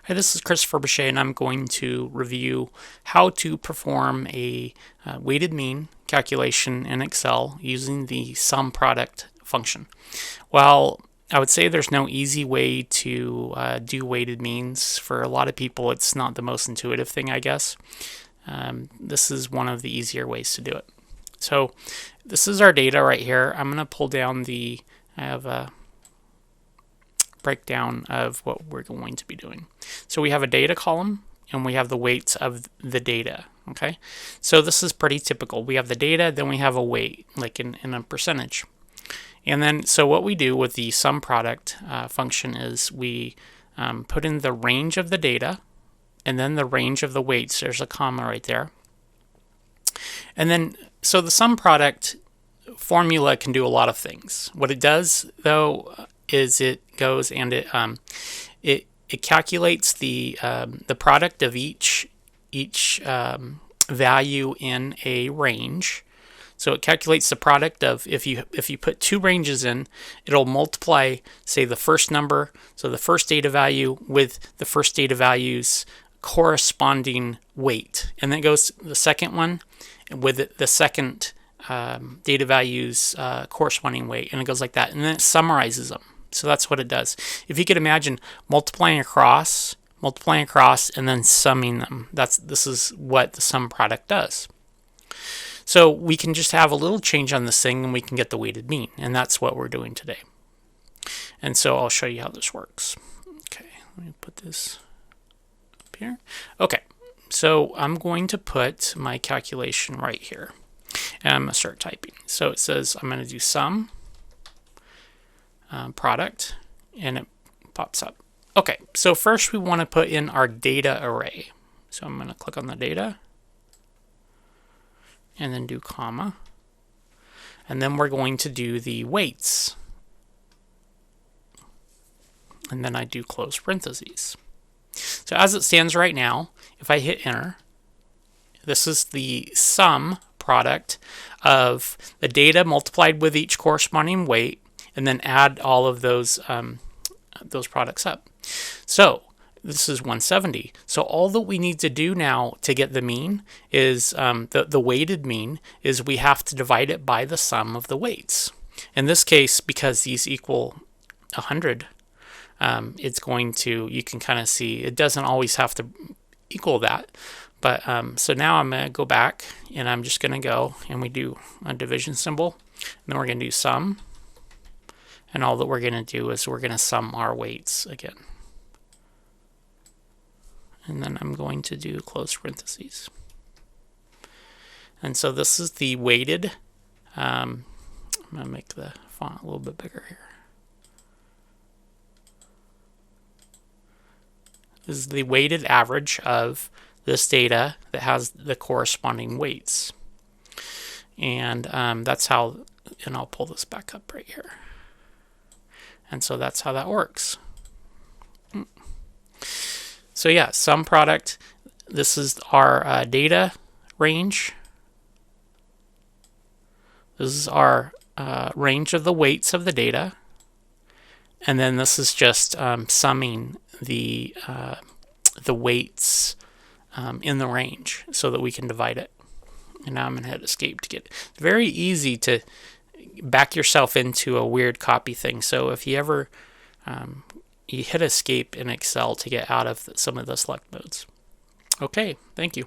Hi, this is Christopher Boucher, and I'm going to review how to perform a weighted mean calculation in Excel using the sum product function. Well, I would say there's no easy way to do weighted means. For a lot of people, it's not the most intuitive thing, I guess. This is one of the easier ways to do it. So this is our data right here. I'm going to pull down I have a breakdown of what we're going to be doing. So we have a data column and we have the weights of the data. Okay, so this is pretty typical. We have the data, then we have a weight, like in a percentage. And then, so what we do with the sum product function is we put in the range of the data and then the range of the weights. There's a comma right there. And then, so the sum product formula can do a lot of things. What it does, though, is it goes and it calculates the product of each value in a range. So it calculates the product of, if you put two ranges in, it'll multiply, say, the first number, so the first data value, with the first data value's corresponding weight, and then it goes to the second one with the second data value's corresponding weight, and it goes like that, and then it summarizes them. So that's what it does. If you could imagine multiplying across, and then summing them, this is what the sum product does. So we can just have a little change on this thing and we can get the weighted mean, and that's what we're doing today. And so I'll show you how this works. Okay, let me put this up here. Okay, so I'm going to put my calculation right here, and I'm going to start typing. So it says I'm going to do sum product, and it pops up. Okay, so first we want to put in our data array. So I'm going to click on the data and then do comma, and then we're going to do the weights, and then I do close parentheses. So as it stands right now, if I hit enter, this is the sum product of the data multiplied with each corresponding weight, and then add all of those products up. So this is 170. So all that we need to do now to get the mean is the weighted mean is we have to divide it by the sum of the weights. In this case, because these equal 100, it's going to, you can kind of see, it doesn't always have to equal that. But so now I'm going to go back and I'm just going to go and we do a division symbol. And then we're going to do sum. And all that we're going to do is we're going to sum our weights again. And then I'm going to do close parentheses. And so this is the weighted. I'm going to make the font a little bit bigger here. This is the weighted average of this data that has the corresponding weights. And that's how, and I'll pull this back up right here. And so that's how that works. So yeah, sum product, this is our data range. This is our range of the weights of the data. And then this is just summing the weights in the range so that we can divide it. And now I'm going to hit escape to get it. It's very easy to back yourself into a weird copy thing. So if you ever you hit escape in Excel to get out of some of the select modes. Okay, thank you.